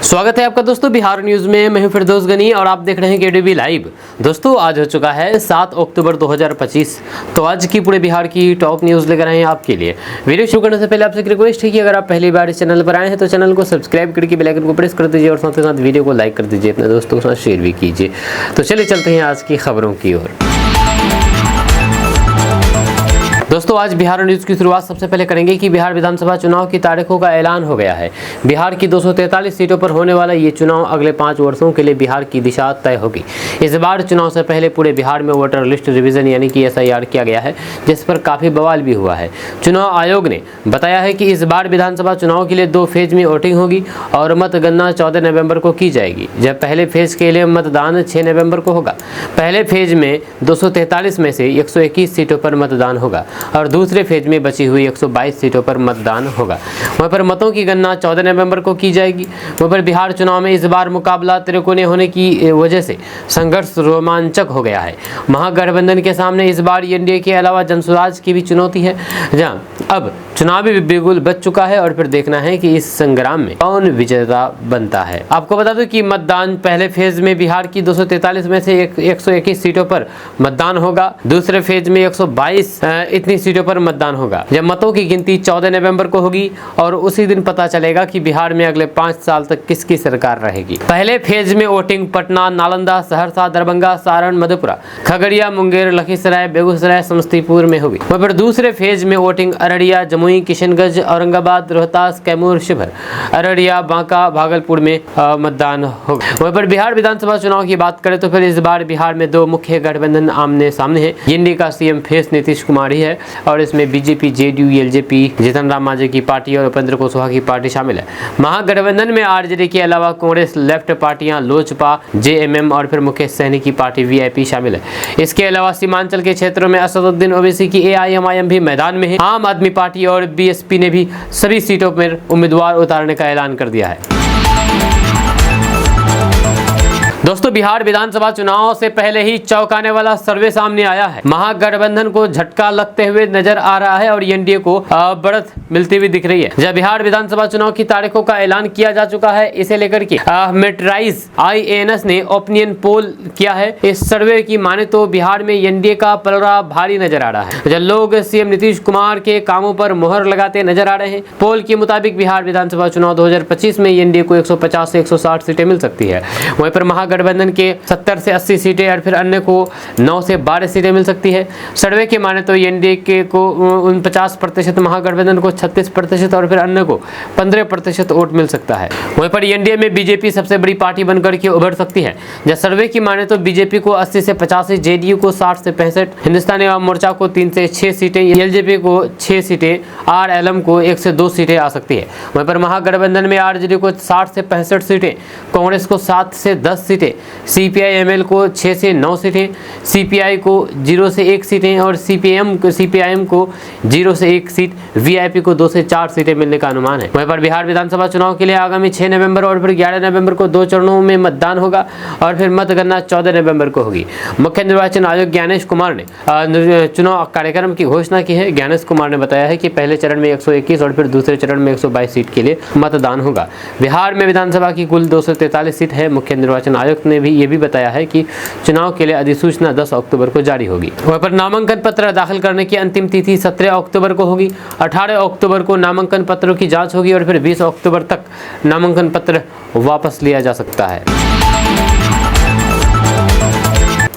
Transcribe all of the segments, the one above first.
स्वागत है आपका दोस्तों बिहार न्यूज में। मैं हूं फिरदौस गनी और आप देख रहे हैं केडीबी लाइव। दोस्तों आज हो चुका है 7 अक्टूबर 2025। तो आज की पूरे बिहार की टॉप न्यूज लेकर आए हैं आपके लिए। वीडियो शुरू करने से पहले आपसे एक रिक्वेस्ट है कि अगर आप पहली बार इस चैनल पर आए हैं तो चैनल को सब्सक्राइब करके बेल आइकन को प्रेस कर दीजिए और साथ ही साथ वीडियो को लाइक कर दीजिए, अपने दोस्तों के साथ शेयर भी कीजिए। तो चलिए चलते हैं आज की खबरों की ओर। दोस्तों आज बिहार न्यूज की शुरुआत सबसे पहले करेंगे कि बिहार विधानसभा चुनाव की तारीखों का ऐलान हो गया है। बिहार की 243 सीटों पर होने वाला ये चुनाव अगले 5 वर्षों के लिए बिहार की दिशा तय होगी। इस बार चुनाव से पहले पूरे बिहार में वोटर लिस्ट रिवीजन यानी कि SIR किया गया है, जिस पर काफी बवाल भी हुआ है। चुनाव आयोग ने बताया है कि इस बार विधानसभा चुनाव के लिए 2 फेज में वोटिंग होगी और मतगणना 14 नवंबर को की जाएगी। जब पहले फेज के लिए मतदान 6 नवंबर को होगा। पहले फेज में 243 में से 121 सीटों पर मतदान होगा और दूसरे फेज में बची हुई 122 सीटों पर मतदान होगा। वहाँ पर मतों की गणना 14 नवंबर को की जाएगी। वहाँ पर बिहार चुनाव में इस बार मुकाबला त्रिकोणीय होने की वजह से संघर्ष रोमांचक हो गया है। महागठबंधन के सामने इस बार NDA के अलावा जनसुराज की भी चुनौती है, जहाँ अब चुनावी बिगुल बच चुका है और फिर देखना है कि इस संग्राम में कौन विजेता बनता है। आपको बता दूं कि मतदान पहले फेज में बिहार की 243 में से 121 सीटों पर मतदान होगा। दूसरे फेज में 122 इतनी सीटों पर मतदान होगा। जब मतों की गिनती 14 नवंबर को होगी और उसी दिन पता चलेगा कि बिहार में अगले 5 साल तक किसकी सरकार रहेगी। पहले फेज में वोटिंग पटना, नालंदा, सहरसा, दरभंगा, सारण, मधेपुरा, खगड़िया, मुंगेर, लखीसराय, बेगूसराय, समस्तीपुर में होगी। वहीं पर दूसरे फेज में वोटिंग अररिया, जमुई, किशनगंज, औरंगाबाद, रोहतास, कैमूर, शिवहर, अररिया, बांका, भागलपुर में मतदान होगा। वहीं पर बिहार विधानसभा चुनाव की बात करें तो फिर इस बार बिहार में 2 मुख्य गठबंधन आमने सामने है। NDA का CM फेस नीतीश कुमार ही है और इसमें BJP, JDU, LJP, Jitan Ram Manjhi की पार्टी और उपेंद्र कुशवाहा की पार्टी शामिल है। महागठबंधन में RJD के अलावा कांग्रेस, लेफ्ट पार्टियां, लोजपा, JMM और फिर मुकेश सहनी की पार्टी VIP शामिल है। इसके अलावा सीमांचल के क्षेत्रों में असदुद्दीन ओवैसी की AIMIM भी मैदान में है। आम आदमी पार्टी और BSP ने भी सभी सीटों पर उम्मीदवार उतारने का ऐलान कर दिया है। दोस्तों बिहार विधानसभा चुनाव से पहले ही चौंकाने वाला सर्वे सामने आया है। महागठबंधन को झटका लगते हुए नजर आ रहा है और NDA को बढ़त मिलती हुई दिख रही है। जब बिहार विधानसभा चुनाव की तारीखों का ऐलान किया जा चुका है, इसे लेकर के मेट्राइज IANS ने ओपिनियन पोल किया है। इस सर्वे की माने तो बिहार में NDA का पलड़ा भारी नजर आ रहा है। जब लोग CM नीतीश कुमार के कामों पर मुहर लगाते नजर आ रहे हैं। पोल के मुताबिक बिहार विधानसभा चुनाव 2025 में NDA को 150 से 160 सीटें मिल सकती है। वहीं पर महागठबंधन के 70 से 80 सीटें और फिर अन्य को 9 से 12 सीटें मिल सकती है। सर्वे के माने तो NDA के को 49%, महागठबंधन को 36% और फिर अन्य को 15% वोट मिल सकता है। वहीं पर NDA में BJP सबसे बड़ी पार्टी बनकर के उभर सकती है। जब सर्वे की माने तो BJP को 80 से 85, JDU को 60 से 65, हिंदुस्तानी आवाम मोर्चा को 3 से 6 सीटें, LJP को 6 सीटें, RLM को 1 से 2 सीटें आ सकती है। वहीं पर महागठबंधन में RJD को 60 से 65 सीटें, कांग्रेस को 7 से 10 सीटें, CPI-ML को 6 से 9 सीटें, CPI को 0 से 1 सीटें और CPIM को 0 से 1 सीट, VIP को 2 से 4 सीटें मिलने का अनुमान है। वहीं पर बिहार विधानसभा चुनाव के लिए आगामी 6 नवंबर और फिर 11 नवंबर को 2 चरणों में मतदान होगा और फिर मतगणना 14 नवंबर को होगी। मुख्य निर्वाचन आयुक्त ज्ञानेश कुमार ने चुनाव कार्यक्रम की घोषणा की है। ज्ञानेश कुमार ने बताया है कि पहले चरण में 121 और फिर दूसरे चरण में 122 सीट के लिए मतदान होगा। बिहार में विधानसभा की कुल 243 सीट है। मुख्य निर्वाचन आयुक्त ने भी ये भी बताया है कि चुनाव के लिए अधिसूचना 10 अक्टूबर को जारी होगी। वहाँ पर नामांकन पत्र दाखिल करने की अंतिम तिथि 17 अक्टूबर को होगी। 18 अक्टूबर को नामांकन पत्रों की जांच होगी और फिर 20 अक्टूबर तक नामांकन पत्र वापस लिया जा सकता है।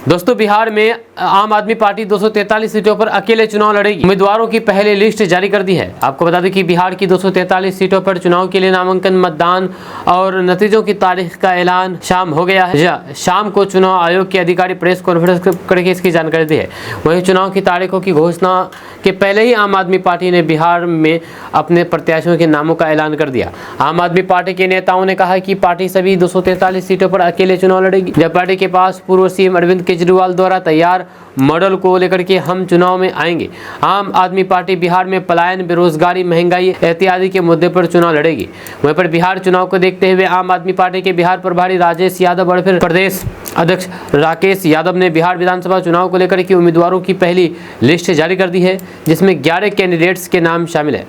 दोस्तों बिहार में आम आदमी पार्टी 243 सीटों पर अकेले चुनाव लड़ेगी। उम्मीदवारों की पहली लिस्ट जारी कर दी है। आपको बता दें कि बिहार की 243 सीटों पर चुनाव के लिए नामांकन, मतदान और नतीजों की तारीख का ऐलान शाम हो गया है। शाम को चुनाव आयोग के अधिकारी प्रेस कॉन्फ्रेंस करके इसकी जानकारी दी है। वहीं चुनाव की तारीखों की घोषणा के पहले ही आम आदमी पार्टी ने बिहार में अपने प्रत्याशियों के नामों का ऐलान कर दिया। आम आदमी पार्टी के नेताओं ने कहा कि पार्टी सभी 243 सीटों पर अकेले चुनाव लड़ेगी। जब पार्टी के पास पूर्व CM अरविंद केजरीवाल द्वारा तैयार मॉडल को लेकर के हम चुनाव में आएंगे। आम आदमी पार्टी बिहार में पलायन, बेरोजगारी, महंगाई इत्यादि के मुद्दे पर चुनाव लड़ेगी। वहीं पर बिहार चुनाव को देखते हुए आम आदमी पार्टी के बिहार प्रभारी राजेश यादव और फिर प्रदेश अध्यक्ष राकेश यादव ने बिहार विधानसभा चुनाव को लेकर के उम्मीदवारों की पहली लिस्ट जारी कर दी है, जिसमें 11 कैंडिडेट्स के नाम शामिल है।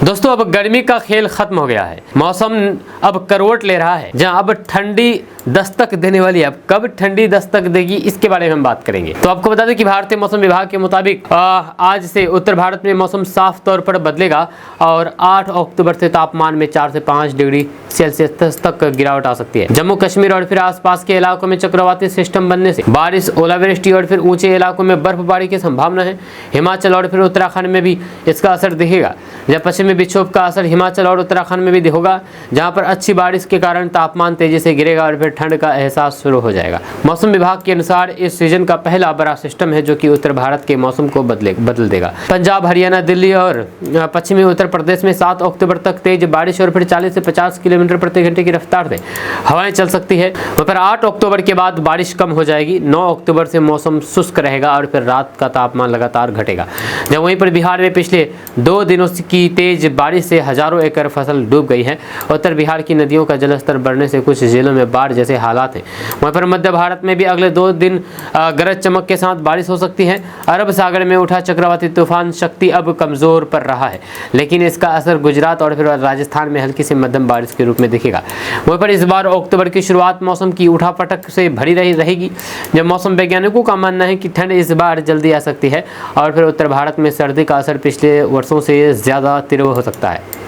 दोस्तों अब गर्मी का खेल खत्म हो गया है, मौसम अब करवट ले रहा है, जहां अब ठंडी दस्तक देने वाली है। अब कब ठंडी दस्तक देगी इसके बारे में हम बात करेंगे। तो आपको बता दें कि भारतीय मौसम विभाग के मुताबिक आज से उत्तर भारत में मौसम साफ तौर पर बदलेगा और 8 अक्टूबर से तापमान में 4 से 5 डिग्री सेल्सियस तक गिरावट आ सकती है। जम्मू कश्मीर और फिर आसपास के इलाकों में चक्रवाती सिस्टम बनने से बारिश, ओलावृष्टि और फिर ऊंचे इलाकों में बर्फबारी की संभावना है। हिमाचल और फिर उत्तराखंड में भी इसका असर दिखेगा। जब पश्चिमी विक्षोभ का असर हिमाचल और उत्तराखंड में भी होगा, जहां पर अच्छी बारिश के कारण तापमान तेजी से गिरेगा और फिर ठंड का एहसास शुरू हो जाएगा। मौसम विभाग के अनुसार इस सीजन का पहला बड़ा सिस्टम है जो कि उत्तर भारत के मौसम को बदल देगा। पंजाब, हरियाणा, दिल्ली और पश्चिमी उत्तर प्रदेश में 7 अक्टूबर तक तेज बारिश और फिर 40 से 50 किलोमीटर प्रति घंटे की रफ्तार से हवाएं चल सकती है। वहाँ पर 8 अक्टूबर के बाद बारिश कम हो जाएगी। 9 अक्टूबर से मौसम शुष्क रहेगा और फिर रात का तापमान लगातार घटेगा। जब वहीं पर बिहार में पिछले 2 दिनों की तेज बारिश से हजारों एकड़ फसल डूब गई है। उत्तर बिहार की नदियों का जलस्तर बढ़ने से कुछ जिलों में बाढ़ जैसे हालात हैं। वहीं पर मध्य भारत में भी अगले 2 दिन गरज चमक के साथ बारिश हो सकती है। अरब सागर में उठा चक्रवाती तूफान शक्ति अब कमजोर पड़ रहा है, लेकिन इसका असर गुजरात और फिर राजस्थान में हल्की से मध्यम बारिश के रूप में दिखेगा। वहीं पर इस बार अक्टूबर की शुरुआत मौसम की उठापटक से भरी रहेगी। जब मौसम वैज्ञानिकों का मानना है कि ठंड इस बार जल्दी आ सकती है और फिर उत्तर भारत में सर्दी का असर पिछले वर्षों से ज्यादा तीव्र हो सकता है।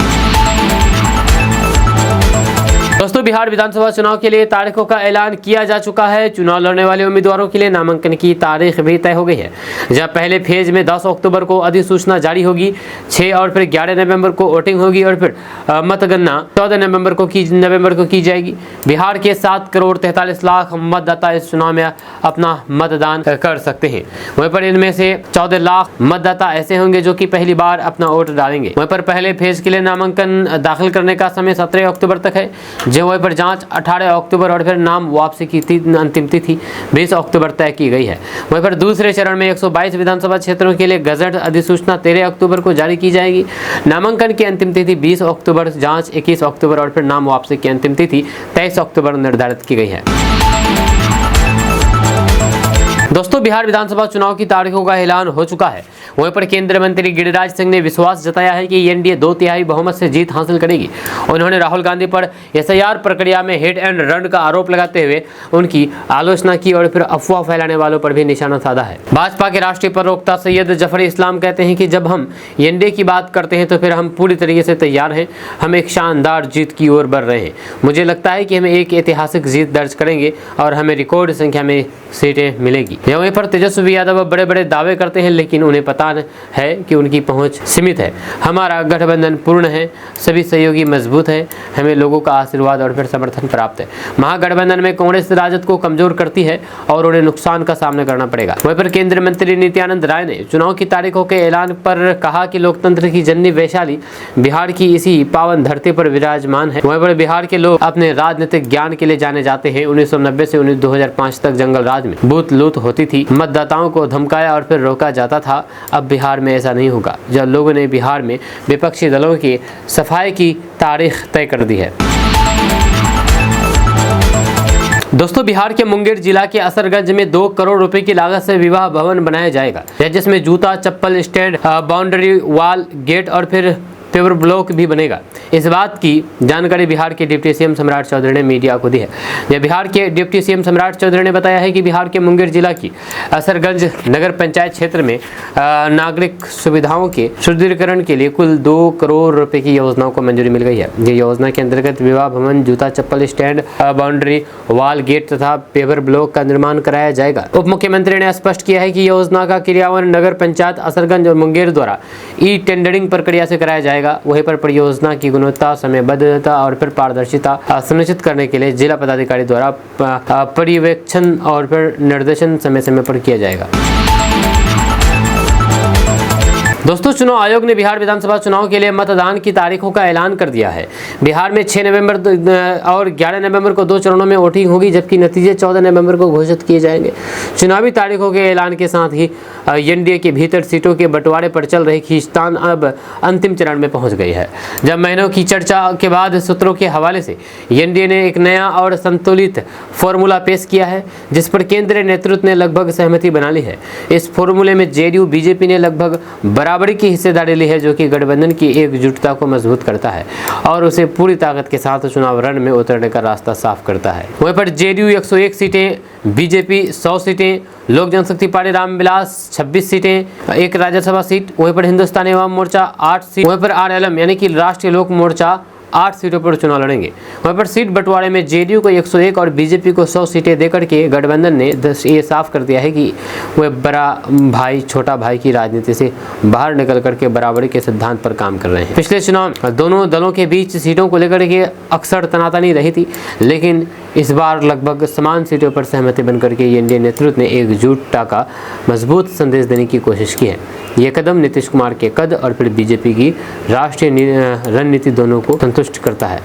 दोस्तों बिहार विधानसभा चुनाव के लिए तारीखों का ऐलान किया जा चुका है। चुनाव लड़ने वाले उम्मीदवारों के लिए नामांकन की तारीख भी तय हो गई है। जहां पहले फेज में 10 अक्टूबर को अधिसूचना जारी होगी, 6 और फिर 11 नवंबर को वोटिंग होगी और फिर मतगणना 14 नवंबर को की जाएगी। बिहार के 7 करोड़ 43 लाख मतदाता इस चुनाव में अपना मतदान कर सकते हैं। वहीं पर इनमें से 14 लाख मतदाता ऐसे होंगे जो कि पहली बार अपना वोट डालेंगे। वहीं पर पहले फेज के लिए नामांकन दाखिल करने का समय 17 अक्टूबर तक है। जो वहीं पर जांच 18 अक्टूबर और फिर नाम वापसी की अंतिम तिथि 20 अक्टूबर तय की गई है। वहीं पर दूसरे चरण में 122 विधानसभा क्षेत्रों के लिए गजट अधिसूचना 13 अक्टूबर को जारी की जाएगी। नामांकन की अंतिम तिथि 20 अक्टूबर, जांच 21 अक्टूबर और फिर नाम वापसी की अंतिम तिथि 23 अक्टूबर निर्धारित की गई है। दोस्तों बिहार विधानसभा चुनाव की तारीखों का ऐलान हो चुका है। वहीं पर केंद्रीय मंत्री गिरिराज सिंह ने विश्वास जताया है कि एनडीए 2/3 बहुमत से जीत हासिल करेगी। उन्होंने राहुल गांधी पर एसआईआर प्रक्रिया में हिट एंड रन का आरोप लगाते हुए उनकी आलोचना की और फिर अफवाह फैलाने वालों पर भी निशाना साधा है। भाजपा के राष्ट्रीय प्रवक्ता सैयद जफर इस्लाम कहते हैं कि जब हम एनडीए की बात करते हैं तो फिर हम पूरी तरीके से तैयार हैं। हम एक शानदार जीत की ओर बढ़ रहे हैं। मुझे लगता है कि हम एक ऐतिहासिक जीत दर्ज करेंगे और हमें रिकॉर्ड संख्या में सीटें मिलेगी। वहीं पर तेजस्वी यादव बड़े बड़े दावे करते हैं, लेकिन उन्हें पता है कि उनकी पहुंच सीमित है। हमारा गठबंधन पूर्ण है, सभी सहयोगी मजबूत है, हमें लोगों का आशीर्वाद और फिर समर्थन प्राप्त है। महागठबंधन में कांग्रेस राजद को कमजोर करती है और उन्हें नुकसान का सामना करना पड़ेगा। वहीं पर केंद्रीय मंत्री नित्यानंद राय ने चुनाव की तारीखों के ऐलान पर कहा कि लोकतंत्र की जननी वैशाली बिहार की इसी पावन धरती पर विराजमान है। वहीं पर बिहार के लोग अपने राजनीतिक ज्ञान के लिए जाने जाते हैं। 1990 से 2005 तक जंगल राज में बूथ लूट होती थी, मतदाताओं को धमकाया और फिर रोका जाता था। अब बिहार में ऐसा नहीं होगा। जब लोगों ने बिहार में विपक्षी दलों की सफाई की तारीख तय कर दी है। दोस्तों बिहार के मुंगेर जिला के असरगंज में 2 करोड़ रुपए की लागत से विवाह भवन बनाया जाएगा, जिसमें जूता, चप्पल स्टैंड, बाउंड्री वॉल, गेट और फिर पेवर ब्लॉक भी बनेगा। इस बात की जानकारी बिहार के डिप्टी सीएम सम्राट चौधरी ने मीडिया को दी है। बिहार के डिप्टी सीएम सम्राट चौधरी ने बताया है कि बिहार के मुंगेर जिला की असरगंज नगर पंचायत क्षेत्र में नागरिक सुविधाओं के सुदृढ़ीकरण के लिए कुल 2 करोड़ रुपए की योजनाओं को मंजूरी मिल गई है। ये योजना के अंतर्गत विवाह भवन, जूता चप्पल स्टैंड, बाउंड्री वॉल, गेट तथा पेवर ब्लॉक का निर्माण कराया जाएगा। उप मुख्यमंत्री ने स्पष्ट किया है कि योजना का क्रियान्वयन नगर पंचायत असरगंज और मुंगेर द्वारा ई टेंडरिंग प्रक्रिया से कराया जाएगा। वहीं पर परियोजना की गुणवत्ता, समयबद्धता और फिर पारदर्शिता सुनिश्चित करने के लिए जिला पदाधिकारी द्वारा पर्यवेक्षण और फिर निर्देशन समय समय पर किया जाएगा। दोस्तों चुनाव आयोग ने बिहार विधानसभा चुनाव के लिए मतदान की तारीखों का ऐलान कर दिया है। बिहार में 6 नवंबर और 11 नवंबर को 2 चरणों में वोटिंग होगी, जबकि नतीजे 14 नवंबर को घोषित किए जाएंगे। चुनावी तारीखों के ऐलान के साथ ही एनडीए के भीतर सीटों के बंटवारे पर चल रही खींचतान अब अंतिम चरण में पहुंच गई है। जब महीनों की चर्चा के बाद सूत्रों के हवाले से एनडीए ने एक नया और संतुलित फॉर्मूला पेश किया है, जिस पर केंद्रीय नेतृत्व ने लगभग सहमति बना ली है। इस फॉर्मूले में जेडीयू, बीजेपी ने लगभग बराबरी की हिस्सेदारी ली है, जो कि गठबंधन की एकजुटता को मजबूत करता है और उसे पूरी ताकत के साथ चुनाव रण में उतरने का रास्ता साफ करता है। वहीं पर जेडीयू 101 सीटें, बीजेपी 100 सीटें, लोक जनशक्ति पार्टी रामविलास 26 सीटें, 1 राज्यसभा सीट। वहीं पर हिंदुस्तानी अवाम मोर्चा 8 सीट, वहीं पर आरएलएम यानी कि राष्ट्रीय लोक मोर्चा 8 सीटों पर चुनाव लड़ेंगे। वहीं पर सीट बंटवारे में जेडीयू को 101 और बीजेपी को 100 सीटें देकर के गठबंधन ने ये साफ कर दिया है कि वह बड़ा भाई छोटा भाई की राजनीति से बाहर निकल करके बराबरी के सिद्धांत पर काम कर रहे हैं। पिछले चुनाव में दोनों दलों के बीच सीटों को लेकर के अक्सर तनातनी रही थी, लेकिन इस बार लगभग समान सीटों पर सहमति बनकर के एनडीए नेतृत्व ने एकजुटता का मजबूत संदेश देने की कोशिश की है। यह कदम नीतीश कुमार के कद और फिर बीजेपी की राष्ट्रीय रणनीति दोनों को संतुष्ट करता है।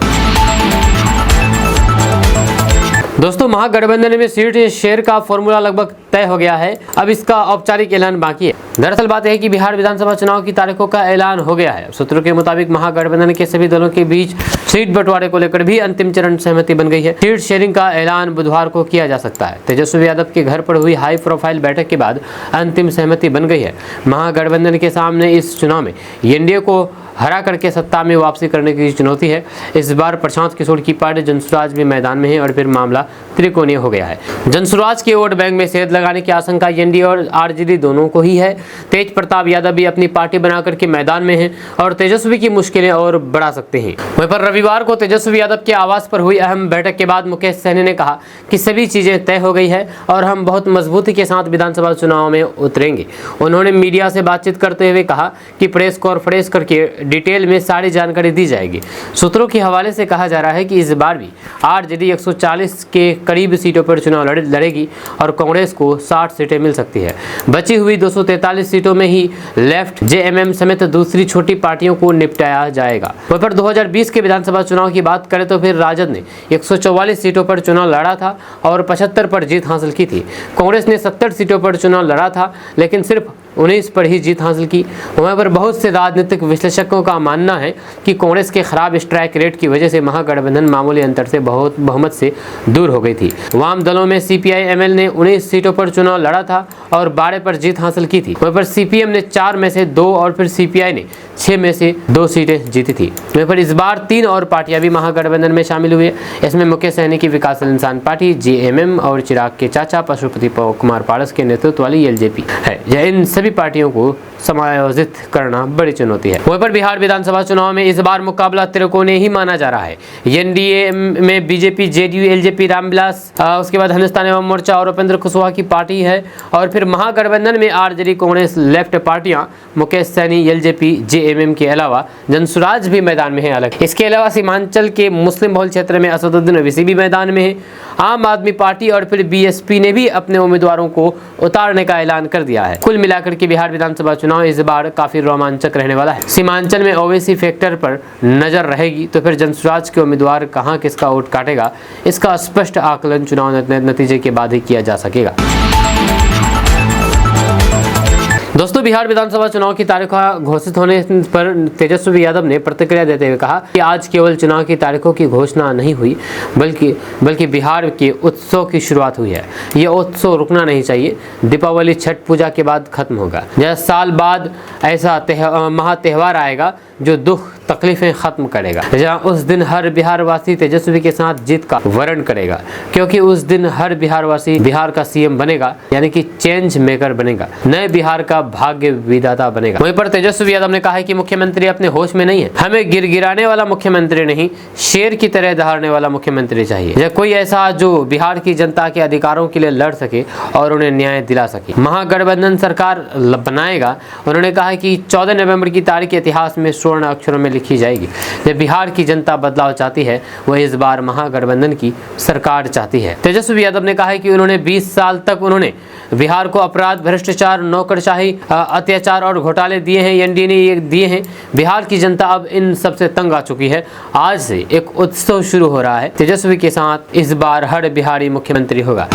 दोस्तों, महागठबंधन में सीट शेयर का फॉर्मूला लगभग तय हो गया है, अब इसका औपचारिक ऐलान बाकी है। दरअसल बात यह है कि बिहार विधानसभा चुनाव की तारीखों का ऐलान हो गया है। सूत्रों के मुताबिक महागठबंधन के सभी दलों के बीच सीट बंटवारे को लेकर भी अंतिम चरण सहमति बन गई है। सीट शेयरिंग का ऐलान बुधवार को किया जा सकता है। तेजस्वी यादव के घर पर हुई हाई प्रोफाइल बैठक के बाद अंतिम सहमति बन गई है। महागठबंधन के सामने इस चुनाव में एनडीए को हरा करके सत्ता में वापसी करने की चुनौती है। इस बार प्रशांत किशोर की पार्टी जनसुराज भी मैदान में है और फिर मामला त्रिकोणीय हो गया है। जनसुराज के वोट बैंक में सेध लगाने की आशंका एनडीए और आरजेडी दोनों को ही है। तेज प्रताप यादव भी अपनी पार्टी बना करके मैदान में है और तेजस्वी की मुश्किलें और बढ़ा सकते हैं। वहीं पर रविवार को तेजस्वी यादव के आवास पर हुई अहम बैठक के बाद मुकेश सहनी ने कहा कि सभी चीजें तय हो गई है और हम बहुत मजबूती के साथ विधानसभा चुनाव में उतरेंगे। उन्होंने मीडिया से बातचीत करते हुए कहा कि प्रेस कॉन्फ्रेंस करके डिटेल में सारी जानकारी दी जाएगी। सूत्रों के हवाले से कहा जा रहा है कि इस बार भी आरजेडी 140 के करीब सीटों पर चुनाव लड़ेगी और कांग्रेस को 60 सीटें मिल सकती है। बची हुई 243 सीटों में ही लेफ्ट, जेएमएम समेत दूसरी छोटी पार्टियों को निपटाया जाएगा। वहीं पर 2020 के विधानसभा चुनाव की बात करें तो फिर राजद ने 144 सीटों पर चुनाव लड़ा था और 75 पर जीत हासिल की थी। कांग्रेस ने 70 सीटों पर चुनाव लड़ा था लेकिन सिर्फ 19 पर ही जीत हासिल की। वहाँ पर बहुत से राजनीतिक विश्लेषकों का मानना है कि कांग्रेस के खराब स्ट्राइक रेट की वजह से महागठबंधन मामूली अंतर से बहुत बहुमत से दूर हो गई थी। वाम दलों में सीपीआई-एमएल ने 19 सीटों पर चुनाव लड़ा था और 12 पर जीत हासिल की थी। वहीं पर सीपीएम ने 4 में से 2 और फिर सीपीआई ने 6 में से 2 सीटें जीती थी। वहीं पर इस बार 3 और पार्टियां भी महागठबंधन में शामिल हुई है। इसमें मुकेश सहनी की विकासशील इंसान पार्टी, जेएमएम और चिराग के चाचा पशुपति कुमार पारस के नेतृत्व वाली एलजेपी है। इन सभी पार्टियों को समायोजित करना बड़ी चुनौती है। वहीं पर बिहार विधानसभा चुनाव में इस बार मुकाबला त्रिकोणीय ही माना जा रहा है। एनडीए में बीजेपी, जेडीयू, एलजेपी, रामविलास, उसके बाद हिंदुस्तानी अवाम मोर्चा और उपेंद्र कुशवाहा की पार्टी है और फिर महागठबंधन में आरजेडी, कांग्रेस, लेफ्ट पार्टियां, मुकेश सहनी, एलजेपी, जेएमएम के अलावा जनसुराज भी मैदान में है अलग। इसके अलावा सीमांचल के मुस्लिम बहुल क्षेत्र में असदुद्दीन ओवैसी भी मैदान में है। आम आदमी पार्टी और फिर बीएसपी ने भी अपने उम्मीदवारों को उतारने का ऐलान कर दिया है। कुल मिलाकर के बिहार विधानसभा चुनाव इस बार काफी रोमांचक रहने वाला है। सीमांचल में ओवैसी फैक्टर पर नजर रहेगी तो फिर जनसुराज के उम्मीदवार कहां किसका वोट काटेगा, इसका स्पष्ट आकलन चुनाव नतीजे के बाद ही किया जा सकेगा। दोस्तों, बिहार विधानसभा चुनाव की तारीखों घोषित होने पर तेजस्वी यादव ने प्रतिक्रिया देते हुए कहा कि आज केवल चुनाव की तारीखों की घोषणा नहीं हुई बल्कि बिहार के उत्सव की शुरुआत हुई है। यह उत्सव रुकना नहीं चाहिए। दीपावली, छठ पूजा के बाद खत्म होगा। जैसे साल बाद ऐसा महा त्योहार आएगा जो दुख तकलीफें खत्म करेगा, जहाँ उस दिन हर बिहारवासी तेजस्वी के साथ जीत का वर्ण करेगा, क्योंकि उस दिन हर बिहारवासी बिहार का सीएम बनेगा, यानी कि चेंज मेकर बनेगा, नए बिहार का भाग्य विधाता बनेगा। वहीं पर तेजस्वी यादव ने कहा है कि मुख्यमंत्री अपने होश में नहीं है। हमें गिरगिराने वाला मुख्यमंत्री नहीं, शेर की तरह दहाड़ने वाला मुख्यमंत्री चाहिए। कोई ऐसा जो बिहार की जनता के अधिकारों के लिए लड़ सके और उन्हें न्याय दिला सके। महागठबंधन सरकार बनाएगा। उन्होंने कहा कि 14 नवंबर की तारीख इतिहास में स्वर्ण अक्षरों में लिखी जाएगी। जब बिहार की जनता बदलाव चाहती है, वह इस बार महागठबंधन की सरकार चाहती है। तेजस्वी यादव ने कहा है कि उन्होंने 20 साल तक उन्होंने बिहार को अपराध, भ्रष्टाचार, नौकरशाही, अत्याचार और घोटाले दिए हैं, एनडीए ने ये दिए हैं। बिहार की जनता अब इन सबसे तंग आ चुकी है। आज से एक उत्सव शुरू हो रहा है। तेजस्वी के साथ इस बार हर बिहारी मुख्यमंत्री होगा।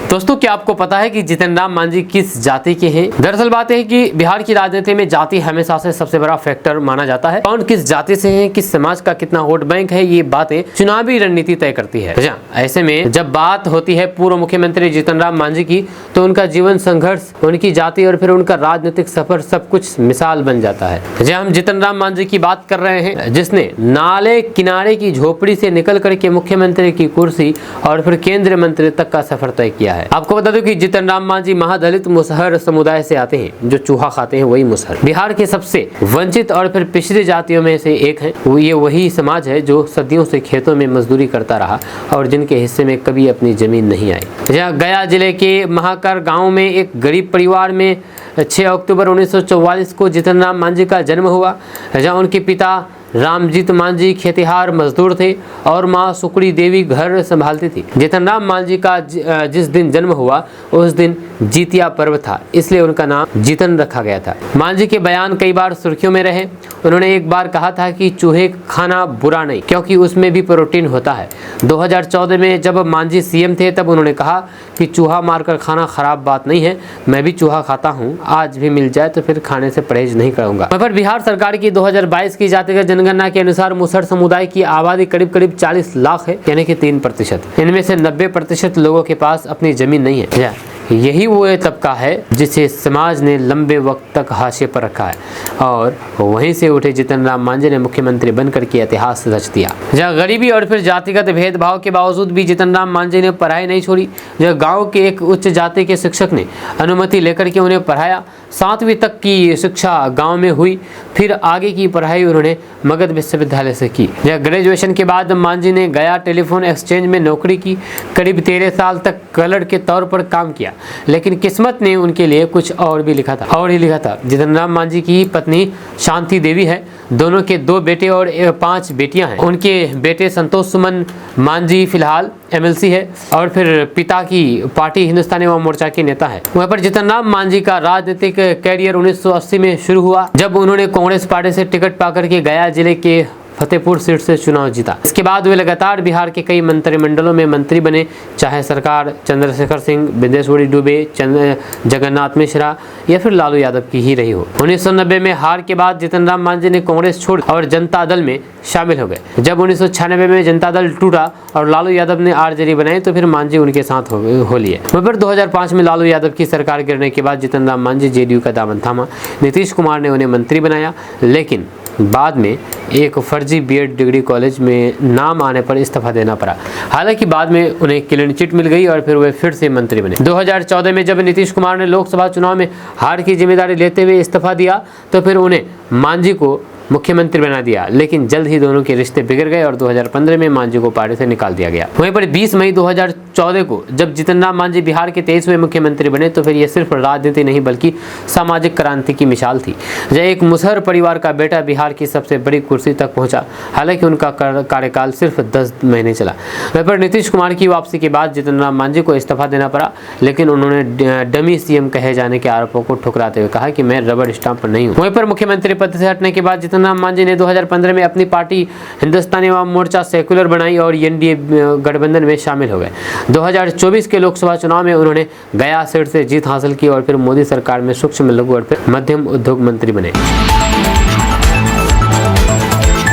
दोस्तों, क्या आपको पता है कि जीतन राम मांझी किस जाति के हैं? दरअसल बात है कि बिहार की राजनीति में जाति हमेशा से सबसे बड़ा फैक्टर माना जाता है। कौन किस जाति से है, किस समाज का कितना वोट बैंक है, ये बातें चुनावी रणनीति तय करती है। ऐसे में जब बात होती है पूर्व मुख्यमंत्री जीतन राम मांझी की, तो उनका जीवन संघर्ष, उनकी जाति और फिर उनका राजनीतिक सफर सब कुछ मिसाल बन जाता है। हम जीतन राम मांझी की बात कर रहे हैं, जिसने नाले किनारे की झोपड़ी से निकल करके मुख्यमंत्री की कुर्सी और फिर केंद्रीय मंत्री तक का सफर तय किया है। आपको बता दूं कि जीतन राम मांझी महादलित मुसहर समुदाय से आते हैं, जो चूहा खाते हैं वही मुसहर। बिहार के सबसे वंचित और फिर पिछड़ी जातियों में से एक है। ये वही समाज है जो सदियों से खेतों में मजदूरी करता रहा और जिनके हिस्से में कभी अपनी जमीन नहीं आई। गया जिले के महाकर गांव में एक गरीब परिवार में 6 अक्टूबर 1944 को जीतन राम मांझी का जन्म हुआ। जहाँ उनके पिता रामजीत मांझी खेतिहार मजदूर थे और मां सुकड़ी देवी घर संभालती थी। जीतन राम मांझी का जिस दिन जन्म हुआ उस दिन जीतिया पर्व था, इसलिए उनका नाम जीतन रखा गया था। मांझी के बयान कई बार सुर्खियों में रहे। उन्होंने एक बार कहा था कि चूहे खाना बुरा नहीं, क्योंकि उसमें भी प्रोटीन होता है। 2014 में जब मांझी सीएम थे तब उन्होंने कहा कि चूहा मारकर खाना खराब बात नहीं है, मैं भी चूहा खाता हूँ, आज भी मिल जाए तो फिर खाने से परहेज नहीं करूँगा। पर बिहार सरकार की 2022 की जातिगत जनगणना के अनुसार मुसहर समुदाय की आबादी करीब 40 लाख है, यानी कि 3%। इनमें से 90% लोगों के पास अपनी जमीन नहीं है। यही वो तबका है जिसे समाज ने लंबे वक्त तक हाशिए पर रखा है और वहीं से उठे जीतन राम मांझी ने मुख्यमंत्री बनकर के इतिहास रच दिया। जहाँ गरीबी और फिर जातिगत भेदभाव के बावजूद भी जीतन राम मांझी ने पढ़ाई नहीं छोड़ी। जहाँ गांव के एक उच्च जाति के शिक्षक ने अनुमति लेकर के उन्हें पढ़ाया। 7वीं तक की शिक्षा गांव में हुई, फिर आगे की पढ़ाई उन्होंने मगध विश्वविद्यालय से की। ग्रेजुएशन के बाद मांझी ने गया टेलीफोन एक्सचेंज में नौकरी की। करीब 13 साल तक क्लर्क के तौर पर काम किया, लेकिन किस्मत ने उनके लिए कुछ और भी लिखा था। जीतन राम मांझी की पत्नी शांति देवी है। दोनों के 2 बेटे और 5 बेटियां हैं। उनके बेटे संतोष सुमन मांझी फिलहाल MLC है और फिर पिता की पार्टी हिंदुस्तानी अवाम मोर्चा के नेता है। वहाँ पर जीतन राम मांझी का राजनीतिक कैरियर 1980 में शुरू हुआ, जब उन्होंने कांग्रेस पार्टी से टिकट पाकर के गया जिले के फतेहपुर सीट से चुनाव जीता। इसके बाद वे लगातार बिहार के कई मंत्रिमंडलों में मंत्री बने, चाहे सरकार चंद्रशेखर सिंह, बिंदेश्वरी दुबे, जगन्नाथ मिश्रा या फिर लालू यादव की ही रही हो। 1990 में हार के बाद जीतन राम मांझी ने कांग्रेस छोड़ और जनता दल में शामिल हो गए। जब 1996 में जनता दल टूटा और लालू यादव ने RJD बनाई तो फिर मांझी उनके साथ हो लिए। फिर 2005 में लालू यादव की सरकार गिरने के बाद जीतन राम मांझी JDU का दामन थामा। नीतीश कुमार ने उन्हें मंत्री बनाया, लेकिन बाद में एक फर्जी B.Ed डिग्री कॉलेज में नाम आने पर इस्तीफा देना पड़ा। हालांकि बाद में उन्हें क्लीन चिट मिल गई और फिर वे फिर से मंत्री बने। 2014 में जब नीतीश कुमार ने लोकसभा चुनाव में हार की जिम्मेदारी लेते हुए इस्तीफा दिया तो फिर उन्हें मांझी को मुख्यमंत्री बना दिया, लेकिन जल्द ही दोनों के रिश्ते बिगड़ गए और 2015 में मांझी को पार्टी से निकाल दिया गया। वहीं पर 20 मई 2014 को जब जीतन राम मांझी बिहार के 23वें मुख्यमंत्री बने तो फिर यह सिर्फ राजनीति नहीं बल्कि सामाजिक क्रांति की मिसाल थी। जब एक मुसहर परिवार का बेटा बिहार की सबसे बड़ी कुर्सी तक पहुंचा, हालांकि उनका कार्यकाल सिर्फ 10 महीने चला। वहीं पर नीतीश कुमार की वापसी के बाद जीतन राम मांझी को इस्तीफा देना पड़ा, लेकिन उन्होंने डमी CM कहे जाने के आरोपों को ठुकराते हुए कहा कि मैं रबर स्टाम्प नहीं हूँ। वहीं पर मुख्यमंत्री पद से हटने के बाद जीतन राम मांझी ने 2015 में अपनी पार्टी हिंदुस्तानी अवाम मोर्चा सेकुलर बनाई और NDA गठबंधन में शामिल हो गए। 2024 के लोकसभा चुनाव में उन्होंने गया सीट से जीत हासिल की और फिर मोदी सरकार में सूक्ष्म, लघु और फिर मध्यम उद्योग मंत्री बने।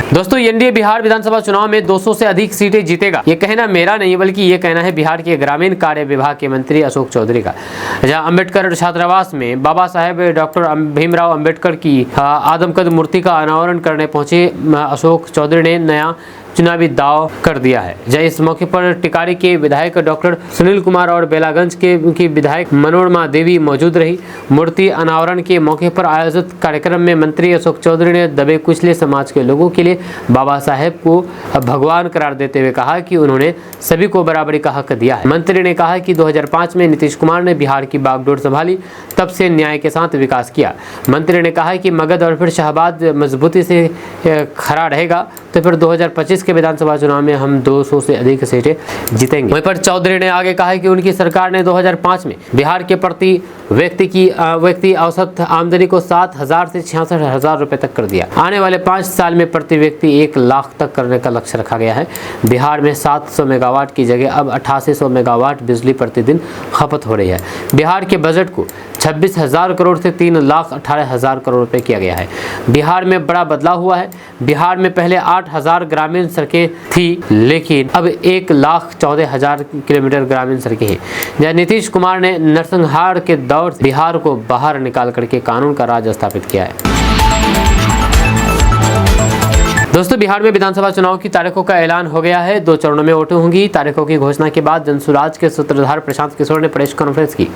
दोस्तों, NDA बिहार विधानसभा चुनाव में 200 से अधिक सीटें जीतेगा, ये कहना मेरा नहीं बल्कि ये कहना है बिहार के ग्रामीण कार्य विभाग के मंत्री अशोक चौधरी का। जहां अम्बेडकर छात्रावास में बाबा साहेब डॉक्टर भीमराव अम्बेडकर की आदमकद मूर्ति का अनावरण करने पहुंचे अशोक चौधरी ने नया चुनावी दाव कर दिया है। जब इस मौके पर टिकारी के विधायक डॉक्टर सुनील कुमार और बेलागंज की विधायक मनोरमा देवी मौजूद रही। मूर्ति अनावरण के मौके पर आयोजित कार्यक्रम में मंत्री अशोक चौधरी ने दबे कुचले समाज के लोगों के लिए बाबा साहेब को भगवान करार देते हुए कहा कि उन्होंने सभी को बराबरी का हक दिया है। मंत्री ने कहा कि 2005 में नीतीश कुमार ने बिहार की बागडोर संभाली, तब से न्याय के साथ विकास किया। मंत्री ने कहा कि मगध और फिर शाहबाद मजबूती से खड़ा रहेगा तो फिर 2025 के विधानसभा चुनाव में हम 200 से अधिक सीटें जीतेंगे। वहीं पर चौधरी ने आगे कहा कि उनकी सरकार ने 2005 में बिहार के प्रति व्यक्ति औसत आमदनी को 7,000 से 66,000 रुपये तक कर दिया। आने वाले 5 साल में प्रति व्यक्ति 1 लाख तक करने का लक्ष्य रखा गया है। बिहार में 700 मेगावाट की जगह अब 8800 मेगावाट बिजली प्रतिदिन खपत हो रही है। बिहार के बजट को 26,000 करोड़ से 3,18,000 करोड़ रुपए किया गया है। बिहार में बड़ा बदलाव हुआ है। बिहार में पहले 8,000 ग्रामीण सड़कें थी, लेकिन अब 1,14,000 किलोमीटर ग्रामीण सड़कें हैं। जहाँ नीतीश कुमार ने नरसंहार के दौर से बिहार को बाहर निकाल करके कानून का राज स्थापित किया है। दोस्तों, बिहार में विधानसभा चुनाव की तारीखों का ऐलान हो गया है। 2 चरणों में वोटें होंगी। तारीखों की घोषणा के बाद जनसुराज के सूत्रधार प्रशांत किशोर ने प्रेस कॉन्फ्रेंस की।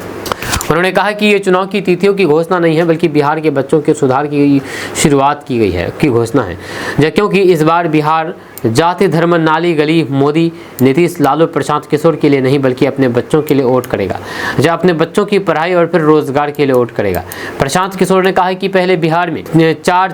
उन्होंने कहा कि ये चुनाव की तिथियों की घोषणा नहीं है, बल्कि बिहार के बच्चों के सुधार की शुरुआत की गई है, की घोषणा है। क्योंकि इस बार बिहार जाति धर्म नाली गली मोदी नीतीश लालू प्रशांत किशोर के लिए नहीं, बल्कि अपने बच्चों के लिए वोट करेगा। जब अपने बच्चों की पढ़ाई और फिर रोजगार के लिए वोट करेगा। प्रशांत किशोर ने कहा कि पहले बिहार में 5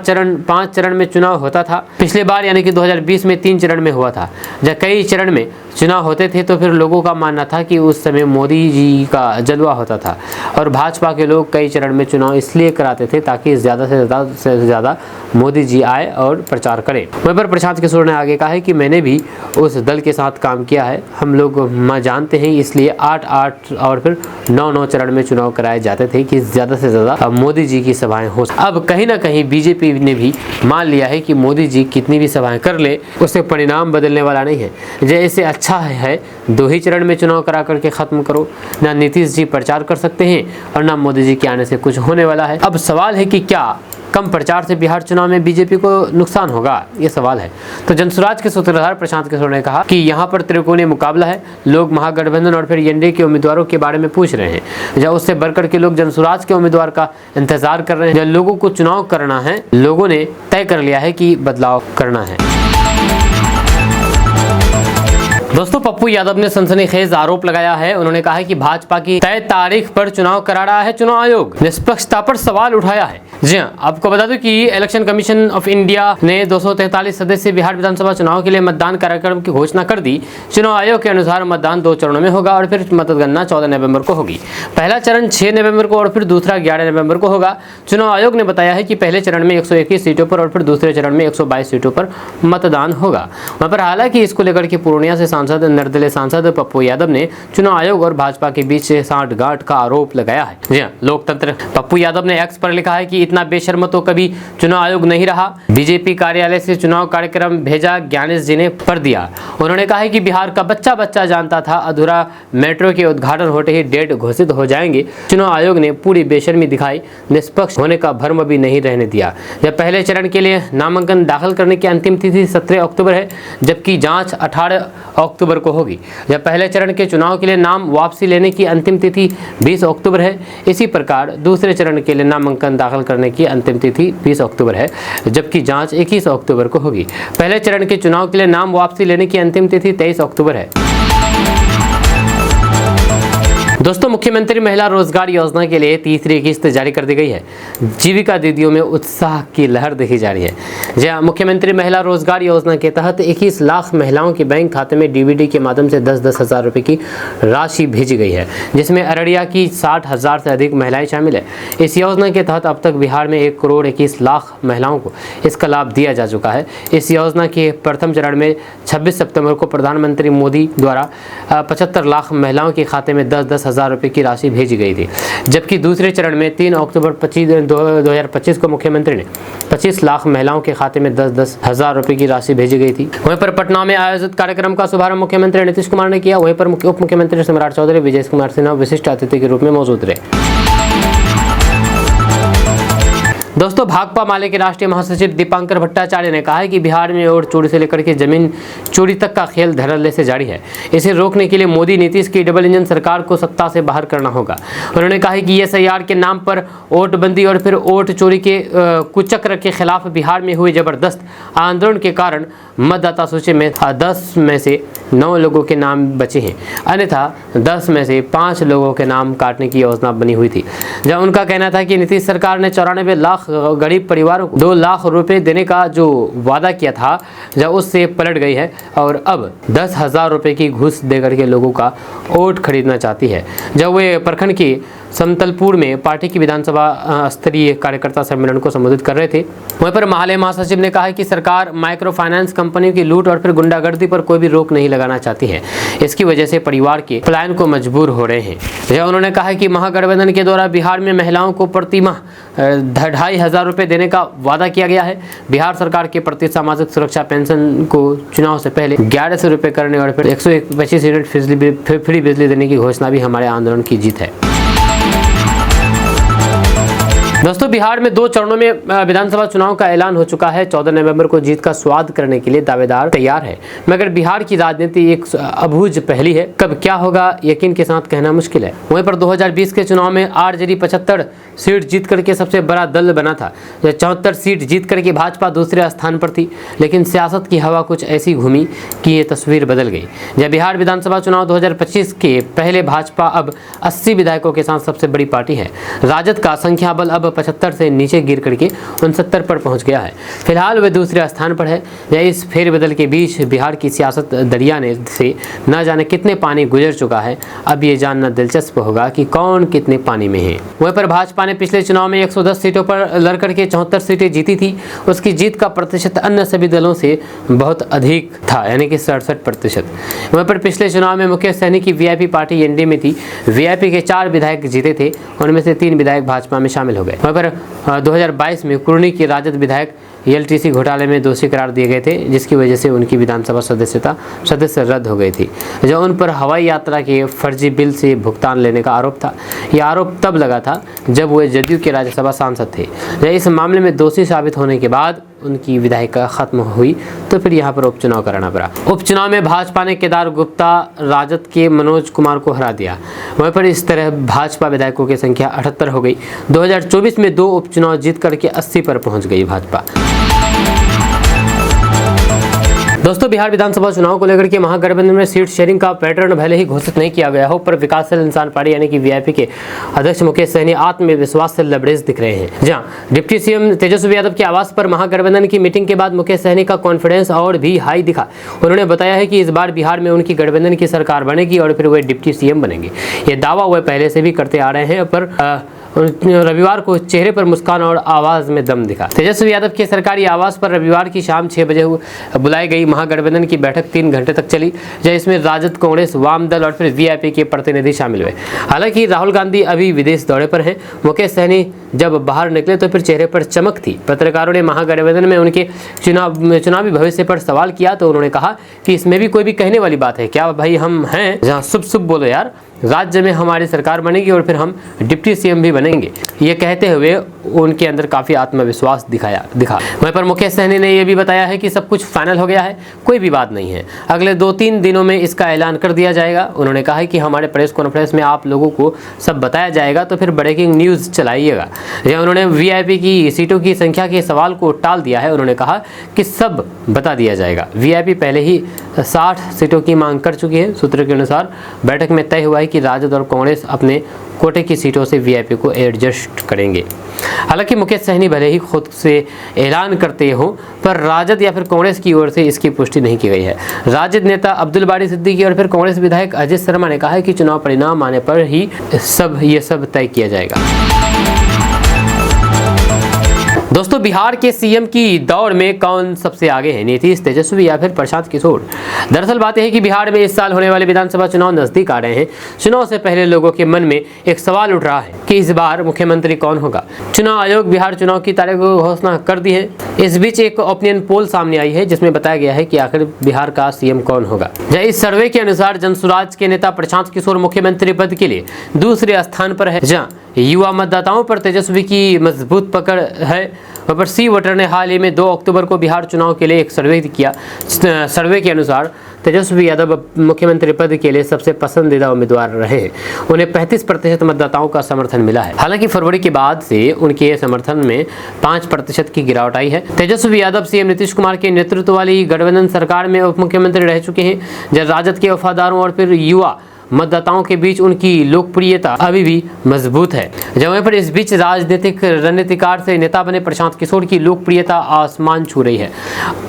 चरण में चुनाव होता था। पिछले बार यानी कि 2020 में 3 चरण में हुआ था। जब कई चरण में चुनाव होते थे तो फिर लोगों का मानना था कि उस समय मोदी जी का जलवा होता था, और भाजपा के लोग कई चरण में चुनाव इसलिए कराते थे ताकि ज़्यादा से ज़्यादा मोदी जी आए और प्रचार करें। वहीं पर प्रशांत किशोर ने आगे कहा है कि मैंने भी उस दल के साथ काम किया है। हम लोग जानते हैं, इसलिए 8 और फिर 9 चरण में चुनाव कराए जाते थे कि ज़्यादा से ज़्यादा मोदी जी की सभाएं हो। अब कहीं ना कहीं बीजेपी ने भी मान लिया है कि मोदी जी कितनी भी सभाएं कर ले, उससे परिणाम बदलने वाला नहीं है। जैसे अच्छा है 2 ही चरण में चुनाव करा करके ख़त्म करो। ना नीतीश जी प्रचार कर सकते हैं और ना मोदी जी के आने से कुछ होने वाला है। अब सवाल है कि क्या कम प्रचार से बिहार चुनाव में बीजेपी को नुकसान होगा, ये सवाल है। तो जनसुराज के सूत्रधार प्रशांत किशोर ने कहा कि यहाँ पर त्रिकोणीय मुकाबला है। लोग महागठबंधन और फिर एनडीए के उम्मीदवारों के बारे में पूछ रहे हैं, जब उससे बढ़कर के लोग जनसुराज के उम्मीदवार का इंतजार कर रहे हैं। जब लोगों को चुनाव करना है, लोगों ने तय कर लिया है कि बदलाव करना है। दोस्तों, पप्पू यादव ने सनसनीखेज आरोप लगाया है। उन्होंने कहा है कि भाजपा की तय तारीख पर चुनाव करा रहा है चुनाव आयोग। निष्पक्षता पर सवाल उठाया है। जी हाँ, आपको बता दूं कि इलेक्शन कमीशन ऑफ इंडिया ने 243 सदस्य बिहार विधानसभा चुनाव के लिए मतदान कार्यक्रम की घोषणा कर दी। चुनाव आयोग के अनुसार मतदान 2 चरणों में होगा और फिर मतगणना 14 नवंबर को होगी। पहला चरण 6 नवंबर को और फिर दूसरा 11 नवंबर को होगा। चुनाव आयोग ने बताया है कि पहले चरण में 121 सीटों पर और फिर दूसरे चरण में 122 सीटों पर मतदान होगा। वहाँ पर हालांकि इसको लेकर के पूर्णिया से निर्दलीय सांसद पप्पू यादव ने चुनाव आयोग और भाजपा के बीच सांठगांठ का आरोप लगाया है। जी हाँ, लोकतंत्र। पप्पू यादव ने एक्स पर लिखा है कि इतना बेशर्म तो कभी चुनाव आयोग नहीं रहा। बीजेपी कार्यालय से चुनाव कार्यक्रम भेजा, ज्ञानेश जी ने पर दिया। उन्होंने कहा है कि बिहार का बच्चा जानता था अधूरा मेट्रो के उद्घाटन होते ही डेट घोषित हो जाएंगे। चुनाव आयोग ने पूरी बेशर्मी दिखाई, निष्पक्ष होने का भ्रम भी नहीं रहने दिया। जब पहले चरण के लिए नामांकन दाखिल करने की अंतिम तिथि 17 अक्टूबर है, जबकि जांच 18 अक्टूबर को होगी। जब पहले चरण के चुनाव के लिए नाम वापसी लेने की अंतिम तिथि 20 अक्टूबर है, इसी प्रकार दूसरे चरण के लिए नामांकन दाखिल करने की अंतिम तिथि 20 अक्टूबर है, जबकि जांच 21 अक्टूबर को होगी। पहले चरण के चुनाव के लिए नाम वापसी लेने की अंतिम तिथि 23 अक्टूबर है। दोस्तों, मुख्यमंत्री महिला रोजगार योजना के लिए तीसरी किस्त जारी कर दी गई है। जीविका दीदियों में उत्साह की लहर देखी जा रही है। जहां मुख्यमंत्री महिला रोजगार योजना के तहत 21 लाख महिलाओं के बैंक खाते में डीबीटी के माध्यम से 10-10 हज़ार रुपये की राशि भेजी गई है, जिसमें अररिया की 60,000 से अधिक महिलाएं शामिल है। इस योजना के तहत अब तक बिहार में 1 करोड़ 21 लाख महिलाओं को इसका लाभ दिया जा चुका है। इस योजना के प्रथम चरण में 26 सितंबर को प्रधानमंत्री मोदी द्वारा 75 लाख महिलाओं के खाते में 10-10 हज़ार रुपये की राशि भेजी गई थी, जबकि दूसरे चरण में 3 अक्टूबर 2025 को मुख्यमंत्री ने 25 लाख महिलाओं के खाते में 10-10 हज़ार रुपये की राशि भेजी गई थी। वहीं पर पटना में आयोजित कार्यक्रम का शुभारंभ मुख्यमंत्री नीतीश कुमार ने किया। वहीं पर उप मुख्यमंत्री सम्राट चौधरी, विजय कुमार सिन्हा विशिष्ट अतिथि के रूप में मौजूद रहे। दोस्तों, भाकपा माले के राष्ट्रीय महासचिव दीपांकर भट्टाचार्य ने कहा है कि बिहार में वोट चोरी से लेकर के जमीन चोरी तक का खेल धड़ल्ले से जारी है। इसे रोकने के लिए मोदी नीतीश की डबल इंजन सरकार को सत्ता से बाहर करना होगा। उन्होंने कहा है कि SIR के नाम पर वोटबंदी और फिर वोट चोरी के कुचक्र के खिलाफ बिहार में हुए जबरदस्त आंदोलन के कारण मतदाता सूची में 10 में से 9 लोगों के नाम बचे हैं, अन्यथा 10 में से 5 लोगों के नाम काटने की योजना बनी हुई थी। जब उनका कहना था कि नीतीश सरकार ने 94 लाख गरीब परिवारों को 2 लाख रुपए देने का जो वादा किया था, जब उससे पलट गई है और अब 10,000 रुपए की घूस देकर के लोगों का वोट खरीदना चाहती है। जब वे प्रखंड की समतलपुर में पार्टी की विधानसभा स्तरीय कार्यकर्ता सम्मेलन को संबोधित कर रहे थे। वहीं पर महालय महासचिव ने कहा कि सरकार माइक्रो फाइनेंस कंपनियों की लूट और फिर गुंडागर्दी पर कोई भी रोक नहीं लगाना चाहती है। इसकी वजह से परिवार के पलायन को मजबूर हो रहे हैं। उन्होंने कहा कि महागठबंधन के द्वारा बिहार में महिलाओं को प्रति माह 2,500 रुपये देने का वादा किया गया है। बिहार सरकार के प्रति सामाजिक सुरक्षा पेंशन को चुनाव से पहले 1100 रुपये करने और फिर 125 यूनिट फ्री बिजली देने की घोषणा भी हमारे आंदोलन की जीत है। दोस्तों, बिहार में 2 चरणों में विधानसभा चुनाव का ऐलान हो चुका है। 14 नवंबर को जीत का स्वाद करने के लिए दावेदार तैयार है, मगर बिहार की राजनीति एक अबूझ पहेली है। कब क्या होगा यकीन के साथ कहना मुश्किल है। वहीं पर 2020 के चुनाव में आरजेडी 75 सीट जीत करके सबसे बड़ा दल बना था। 74 सीट जीत करके भाजपा दूसरे स्थान पर थी, लेकिन सियासत की हवा कुछ ऐसी घूमी कि ये तस्वीर बदल गई। जब बिहार विधानसभा चुनाव 2025 के पहले भाजपा अब 80 विधायकों के साथ सबसे बड़ी पार्टी है। राजद का संख्या बल अब 75 से नीचे गिर करके 69 पर पहुंच गया है। फिलहाल वे दूसरे स्थान पर है। इस फेरबदल के बीच बिहार की सियासत दरिया ने से न जाने कितने पानी गुजर चुका है। अब ये जानना दिलचस्प होगा कि कौन कितने पानी में है। वहीं पर भाजपा ने पिछले चुनाव में 110 सीटों पर लड़ करके 74 सीटें जीती थी। उसकी जीत का प्रतिशत अन्य सभी दलों से बहुत अधिक था, यानी कि 67%। वहीं पर पिछले चुनाव में मुकेश सहनी की वीआईपी पार्टी एनडीए में थी। वीआईपी के 4 विधायक जीते थे, उनमें से 3 विधायक भाजपा में शामिल हो गए। वहीं पर 2022 में कुर्नी के राजद विधायक एलटीसी घोटाले में दोषी करार दिए गए थे, जिसकी वजह से उनकी विधानसभा सदस्य रद्द हो गई थी। जो उन पर हवाई यात्रा के फर्जी बिल से भुगतान लेने का आरोप था। यह आरोप तब लगा था जब वे जदयू के राज्यसभा सांसद थे। इस मामले में दोषी साबित होने के बाद उनकी विधायिका खत्म हुई, तो फिर यहाँ पर उपचुनाव कराना पड़ा। उपचुनाव में भाजपा ने केदार गुप्ता राजद के मनोज कुमार को हरा दिया। वहीं पर इस तरह भाजपा विधायकों की संख्या 78 हो गई। 2024 में 2 उपचुनाव जीत करके 80 पर पहुंच गई भाजपा। दोस्तों, बिहार विधानसभा चुनाव को लेकर के महागठबंधन में सीट शेयरिंग का पैटर्न भले ही घोषित नहीं किया गया हो, पर विकासशील इंसान पार्टी यानी कि वीआईपी के अध्यक्ष मुकेश सहनी आत्मविश्वास से लबरेज दिख रहे हैं। जहां डिप्टी सीएम तेजस्वी यादव के आवास पर महागठबंधन की मीटिंग के बाद मुकेश सहनी का कॉन्फिडेंस और भी हाई दिखा। उन्होंने बताया है कि इस बार बिहार में उनकी गठबंधन की सरकार बनेगी और फिर वे डिप्टी सीएम बनेंगे। ये दावा वे पहले से भी करते आ रहे हैं, पर रविवार को चेहरे पर मुस्कान और आवाज में दम दिखा। तेजस्वी यादव के सरकारी आवास पर रविवार की शाम 6 बजे बुलाई गई महागठबंधन की बैठक 3 घंटे तक चली, जिसमें राजद, कांग्रेस, वाम दल और फिर वीआईपी के प्रतिनिधि शामिल हुए। हालांकि राहुल गांधी अभी विदेश दौरे पर हैं। मुकेश सहनी जब बाहर निकले तो फिर चेहरे पर चमक थी। पत्रकारों ने महागठबंधन में उनके चुनावी भविष्य पर सवाल किया तो उन्होंने कहा कि इसमें भी कोई भी कहने वाली बात है क्या भाई? हम हैं जहाँ शुभ बोलो यार। राज्य में हमारी सरकार बनेगी और फिर हम डिप्टी सीएम भी बनेंगे। ये कहते हुए उनके अंदर काफ़ी आत्मविश्वास दिखा। वहीं पर मुकेश सहनी ने यह भी बताया है कि सब कुछ फाइनल हो गया है, कोई भी बात नहीं है। अगले 2-3 दिनों में इसका ऐलान कर दिया जाएगा। उन्होंने कहा है कि हमारे प्रेस कॉन्फ्रेंस में आप लोगों को सब बताया जाएगा, तो फिर ब्रेकिंग न्यूज़ चलाइएगा। उन्होंने वीआईपी की सीटों की संख्या के सवाल को टाल दिया है। उन्होंने कहा कि सब बता दिया जाएगा। वीआईपी पहले ही 60 सीटों की मांग कर चुकी है। सूत्रों के अनुसार बैठक में तय हुआ है कि राजद और कांग्रेस अपने कोटे की सीटों से वीआईपी को एडजस्ट करेंगे। हालांकि मुकेश सहनी भले ही खुद से ऐलान करते हो, पर राजद या फिर कांग्रेस की ओर से इसकी पुष्टि नहीं की गई है। राजद नेता अब्दुल बारी सिद्दीकी और फिर कांग्रेस विधायक अजय शर्मा ने कहा है कि चुनाव परिणाम आने पर ही ये सब तय किया जाएगा। दोस्तों, बिहार के सीएम की दौड़ में कौन सबसे आगे है? नीतीश, तेजस्वी या फिर प्रशांत किशोर? दरअसल बात यह है कि बिहार में इस साल होने वाले विधानसभा चुनाव नजदीक आ रहे हैं। चुनाव से पहले लोगों के मन में एक सवाल उठ रहा है कि इस बार मुख्यमंत्री कौन होगा। चुनाव आयोग बिहार चुनाव की तारीख को घोषणा कर दी है। इस बीच एक ओपिनियन पोल सामने आई है जिसमें बताया गया है कि आखिर बिहार का सीएम कौन होगा। इस सर्वे के अनुसार जनसुराज के नेता प्रशांत किशोर मुख्यमंत्री पद के लिए दूसरे स्थान पर है, जहां युवा मतदाताओं पर तेजस्वी की मजबूत पकड़ है। वहाँ पर सी वोटर ने हाल ही में 2 अक्टूबर को बिहार चुनाव के लिए एक सर्वे किया। सर्वे के अनुसार तेजस्वी यादव मुख्यमंत्री पद के लिए सबसे पसंदीदा उम्मीदवार रहे हैं। उन्हें 35% मतदाताओं का समर्थन मिला है। हालांकि फरवरी के बाद से उनके समर्थन में 5% की गिरावट आई है। तेजस्वी यादव सीएम नीतीश कुमार के नेतृत्व वाली गठबंधन सरकार में उप मुख्यमंत्री रह चुके हैं। जब राजद के वफादारों और फिर युवा मतदाताओं के बीच उनकी लोकप्रियता अभी भी मजबूत है। जब वहीं पर इस बीच राजनीतिक रणनीतिकार से नेता बने प्रशांत किशोर की लोकप्रियता आसमान छू रही है।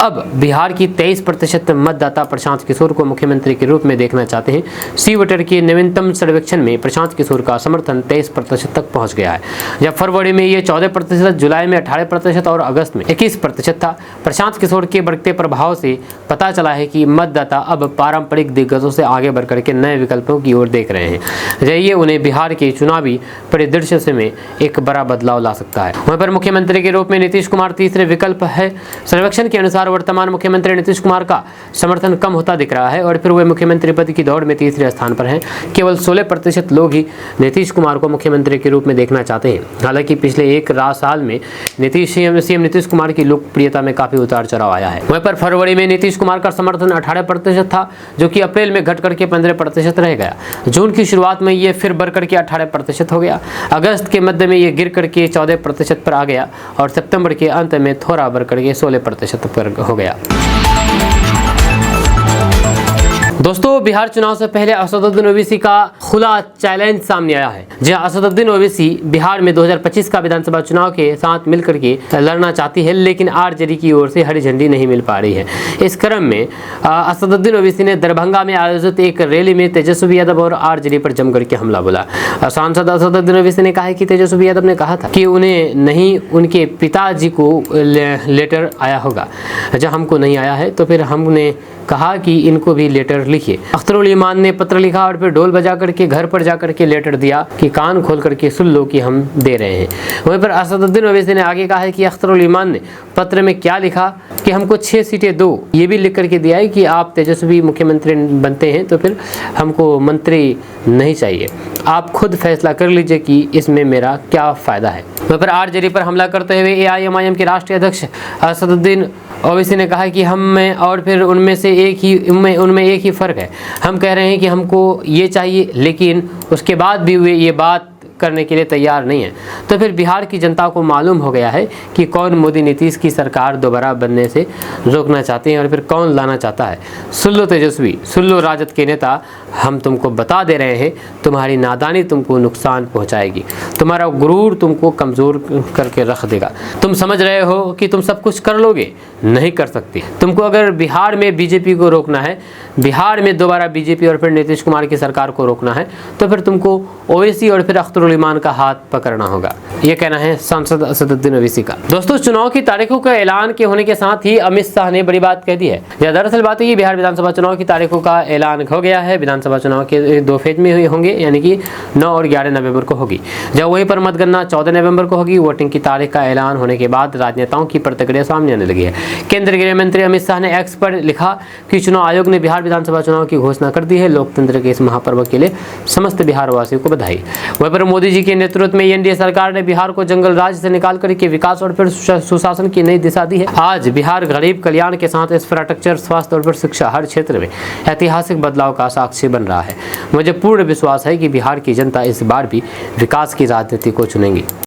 अब बिहार की 23% मतदाता प्रशांत किशोर को मुख्यमंत्री के रूप में देखना चाहते हैं। सी वोटर के नवीनतम सर्वेक्षण में प्रशांत किशोर का समर्थन 23% तक पहुंच गया है। जब फरवरी में ये 14%, जुलाई में 18% और अगस्त में 21% था। प्रशांत किशोर के बढ़ते प्रभाव से पता चला है कि मतदाता अब पारंपरिक दिग्गजों से आगे बढ़कर के नए विकल्पों की ओर देख रहे हैं। ये उन्हें बिहार के चुनावी परिदृश्य में एक बड़ा बदलाव ला सकता है। वहीं पर मुख्यमंत्री के रूप में नीतीश कुमार तीसरे विकल्प है। सर्वेक्षण के अनुसार वर्तमान मुख्यमंत्री नीतीश कुमार का समर्थन कम होता दिख रहा है और फिर वे मुख्यमंत्री पद की दौड़ में तीसरे स्थान पर हैं। केवल 16% लोग ही नीतीश कुमार को मुख्यमंत्री के रूप में देखना चाहते हैं। हालांकि पिछले एक साल में सीएम नीतीश कुमार की लोकप्रियता में काफी उतार चढ़ाव आया है। वहीं पर फरवरी में नीतीश कुमार का समर्थन 18% था, जो कि अप्रैल में घट करके 15% रह गया। जून की शुरुआत में ये फिर बढ़ करके 18% हो गया। अगस्त के मध्य में ये गिर करके 14% पर आ गया और सितंबर के अंत में थोड़ा बढ़ करके 16% पर हो गया। दोस्तों, बिहार चुनाव से पहले असदुद्दीन ओवैसी का खुला चैलेंज सामने आया है। जहां असदुद्दीन ओवैसी बिहार में 2025 का विधानसभा चुनाव के साथ मिलकर के लड़ना चाहती है, लेकिन आरजेडी की ओर से हरी झंडी नहीं मिल पा रही है। इस क्रम में असदुद्दीन ओवैसी ने दरभंगा में आयोजित एक रैली में तेजस्वी यादव और आरजेडी पर जमकर के हमला बोला। सांसद असदुद्दीन ओवैसी ने कहा है कि तेजस्वी यादव ने कहा था कि उन्हें नहीं, उनके पिताजी को लेटर आया होगा। जब हमको नहीं आया है तो फिर हमने कहा कि इनको भी लेटर लिखिए। अख्तरुल ईमान ने पत्र लिखा और फिर ढोल बजा करके घर पर जाकर के लेटर दिया कि कान खोल करके सुन लो कि हम दे रहे हैं। वहीं पर असदुद्दीन ओवैसी ने आगे कहा है कि अख्तरुल ईमान ने पत्र में क्या लिखा कि हमको 6 सीटें दो, ये भी लिख करके दिया है कि आप तेजस्वी मुख्यमंत्री बनते हैं तो फिर हमको मंत्री नहीं चाहिए, आप खुद फैसला कर लीजिए कि इसमें मेरा क्या फायदा है। वहीं पर आरजेडी पर हमला करते हुए एआईएमआईएम के राष्ट्रीय अध्यक्ष असदुद्दीन ओवैसी ने कहा कि हम में और फिर उनमें से उनमें एक ही फ़र्क है। हम कह रहे हैं कि हमको ये चाहिए, लेकिन उसके बाद भी वे ये बात करने के लिए तैयार नहीं है। तो फिर बिहार की जनता को मालूम हो गया है कि कौन मोदी नीतीश की सरकार दोबारा बनने से रोकना चाहते हैं और फिर कौन लाना चाहता है। सुन लो तेजस्वी, सुन लो राजद के नेता, हम तुमको बता दे रहे हैं, तुम्हारी नादानी तुमको नुकसान पहुंचाएगी, तुम्हारा गुरूर तुमको कमज़ोर करके रख देगा। तुम समझ रहे हो कि तुम सब कुछ कर लोगे, नहीं कर सकती। तुमको अगर बिहार में बीजेपी को रोकना है, बिहार में दोबारा बीजेपी और फिर नीतीश कुमार की सरकार को रोकना है, तो फिर तुमको ओवैसी और फिर अख्तरुल ईमान का हाथ पकड़ना होगा। ये कहना है सांसद असदुद्दीन ओवैसी का। दोस्तों, चुनाव की तारीखों का ऐलान के होने के साथ ही अमित शाह ने बड़ी बात कह दी है। दरअसल बात है, बिहार विधानसभा चुनाव की तारीखों का ऐलान हो गया है। विधानसभा चुनाव के 2 फेज में होंगे, यानी कि 9 और 11 नवंबर को होगी। जब वहीं पर मतगणना 14 नवंबर को होगी। वोटिंग की तारीख का ऐलान होने के बाद राजनेताओं की प्रतिक्रिया सामने आने लगी है। केंद्रीय गृह मंत्री अमित शाह ने एक्स पर लिखा कि चुनाव आयोग ने बिहार विधानसभा चुनाव की घोषणा कर दी है। लोकतंत्र के इस महापर्व के लिए समस्त बिहार वासियों को बधाई। वहीं पर मोदी जी के नेतृत्व में एनडीए सरकार ने बिहार को जंगल राज से निकाल करके विकास और फिर सुशासन की नई दिशा दी है। आज बिहार गरीब कल्याण के साथ इंफ्रास्ट्रक्चर, स्वास्थ्य और फिर शिक्षा, हर क्षेत्र में ऐतिहासिक बदलाव का साक्षी बन रहा है। मुझे पूर्ण विश्वास है कि बिहार की जनता इस बार भी विकास की राजनीति को चुनेंगी।